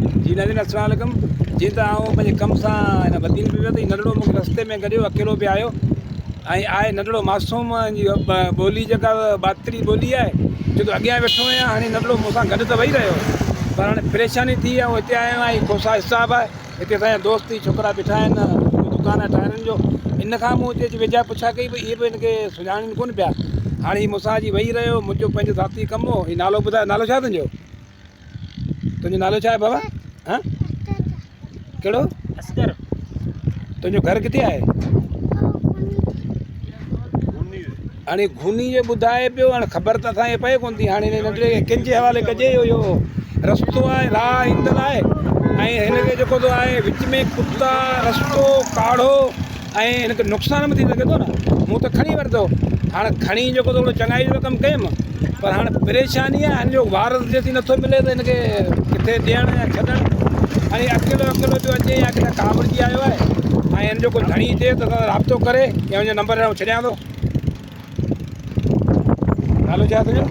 जी नाज़रीन अस्सलाम वालेकुम। जीअं त आउं पंहिंजे कम सां हिन बदीन में वियो त नंढड़ो मूंखे रस्ते में गॾियो, अकेलो पियो आयो ऐं आहे नंढड़ो मासूम जी ॿोली जेका बातरी ॿोली आहे, छो त अॻियां वेठो आहियां हाणे नंढड़ो मूंसां गॾु त वेही रहियो, पर हाणे परेशानी थी आहे। हिते आयो आहियां खोसा हिसाब आहे, हिते असांजा दोस्त छोकिरा बीठा आहिनि, दुकान आहे टायरनि जो। इन खां मूं हिते वेझा पुछा कई भई इहे बि हिनखे सुञाणनि कोन पिया। हाणे हीउ मूंसां अची वेही रहियो, मुंहिंजो पंहिंजो ज़ाती कमु हो। हीउ नालो ॿुधायो, नालो छा तुंहिंजो नालो छा आहे बाबा? हां कहिड़ो? असगर। तुंहिंजो घर किथे आहे? हाणे घूनी जो ॿुधाए पियो, हाणे ख़बर त असांखे पए कोन थी। हाणे नंढड़े कंहिंजे हवाले कजे, इहो रस्तो आहे, राह ईंदड़ आहे ऐं हिनखे जेको थो आहे विच में कुता, रस्तो काढ़ो ऐं हिनखे नुक़सानु बि थी सघे थो न। मूं त खणी वरितो, हाणे खणी जेको थोरो चङाई जो कमु कयुमि, पर हाणे परेशानी आहे। हिन जो वार जेसीं नथो मिले त हिनखे किथे ॾियणु या छॾणु। हाणे अकेलो अकेलो पियो अचे या किथे कावड़जी आयो आहे ऐं हिन जो कोई धणी थिए त राब्तो करे या हुनजो नंबर छॾियां थो। नालो छा आहे तुंहिंजो?